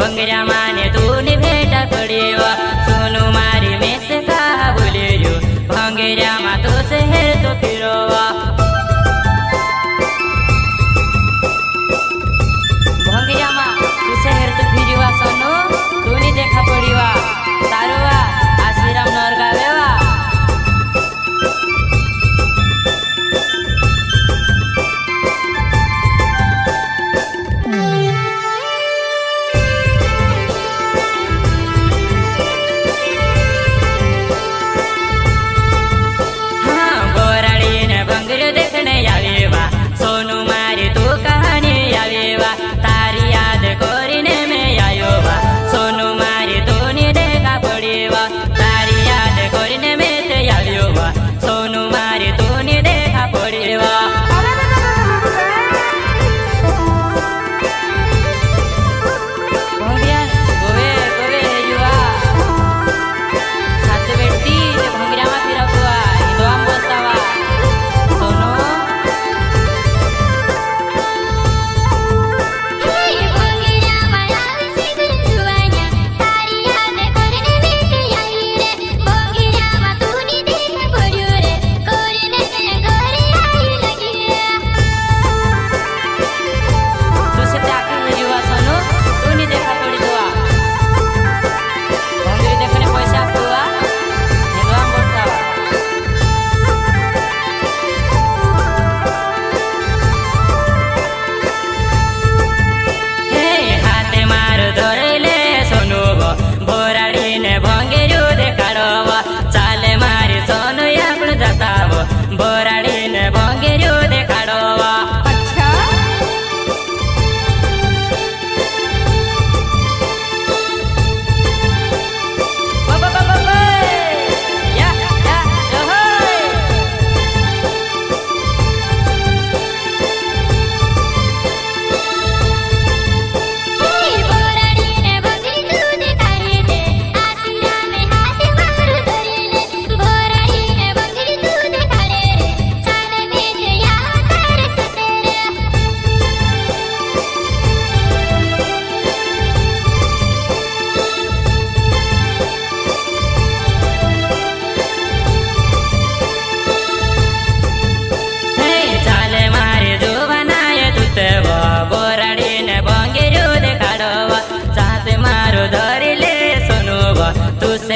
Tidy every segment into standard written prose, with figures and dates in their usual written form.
भंगऱ्या माने तूने भेटा पड़ेवा सोनू मारी में से कहा बोले जो भंगऱ्या मा तो शहर तो फिरोवा भंगऱ्या मा तू शहर तो फिरवा सोनू तूने देखा पड़ेवा तारुवा आश्रम नर गावेवा सोनू मारी तू कहानी आवेवा तारी याद कोरीने में आयोवा सोनू मारी तू नी देखा पड़ेवा तारी याद कोरीने में ते आयोवा सोनू मारी तू नी देखा पड़ेवा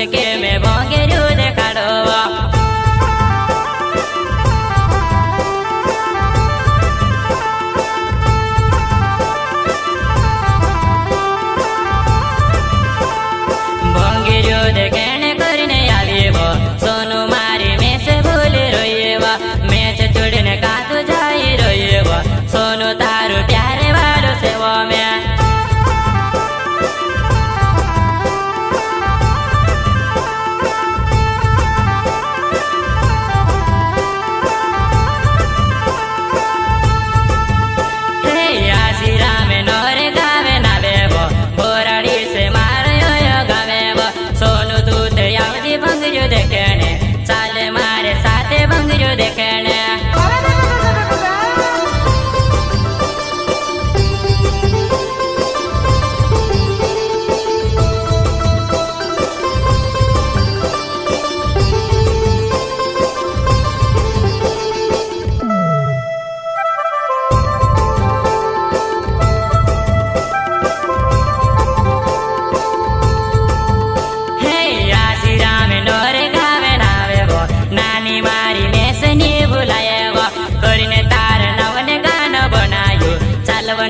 के में भंगेरू देखाड़वा भंगेरू देखेने करने आवेवा सोनू मारी में से भूल रोएवा मैच छोड़ने का तो जाई रोएवा सोनू तारू प्यारे वालों से वो मैं देखने चाले मारे साथे भंगरू देखने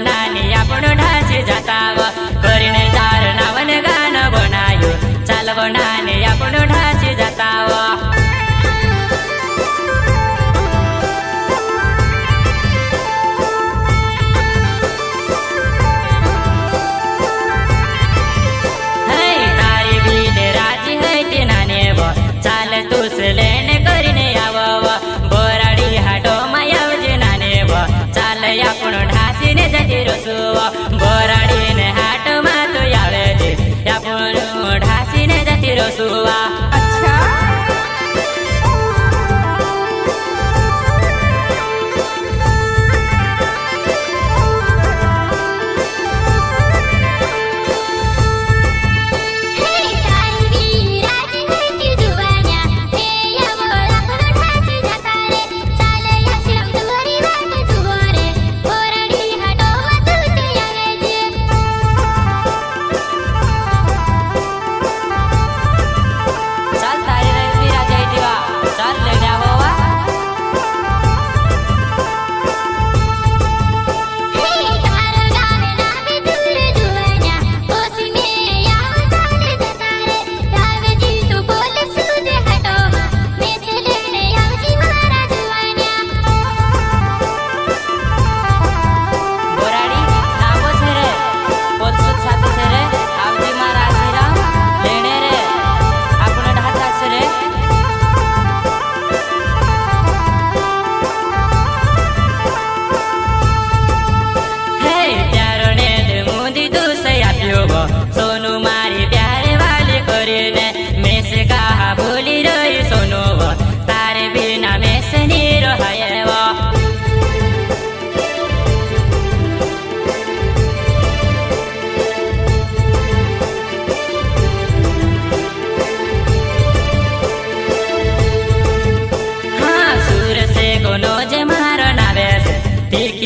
नानी आपणो ढांची जाताव करीने तार नावन गाणं बनायो चालव नानी आपणो ढांची जाताव तारी बीते राजी है नाने वो चाल तुस लेने करीने आवव बोराडी हाटो मायावजे नाने वो चाल आपणो ढांची ने जाती रसुवा बोराडी ने हाट मातो यावे जे आपणो ढांची ने जाती रसुवा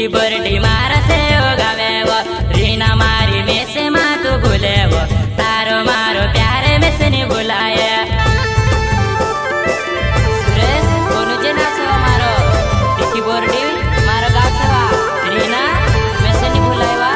पिंकी बर्डी मारा से गावे वो रीना मारी में से माँ तू भूले वो तारो मारो प्यारे में से नहीं बुलाए सुरेश कोनु जे नाचो मारो पिंकी बर्डी मारो गाव छवा रीना में से नहीं बुलाएवा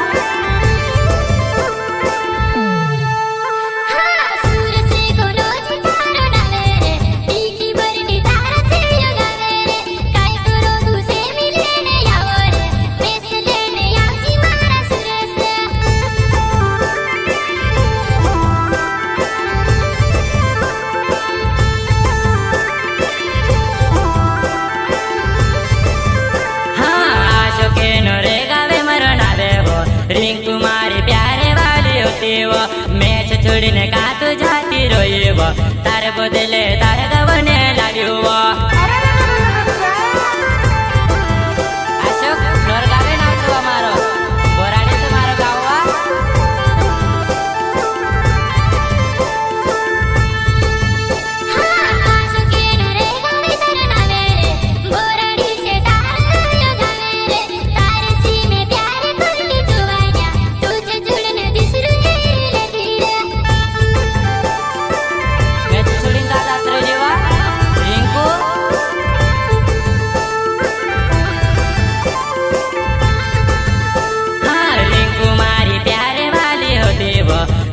रिंकू मारी प्यारे वाली होती वो मैच छोड़ने का तो जाती रोई वो तारे बदले तारे गवने लगी वो अशोक फ्लोर गावे नाचो हमारो बोराड़ी तुम्हारो गावा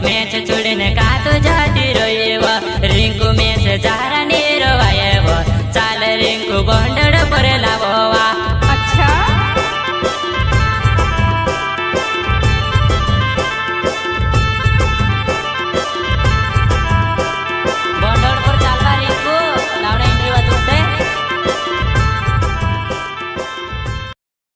मैं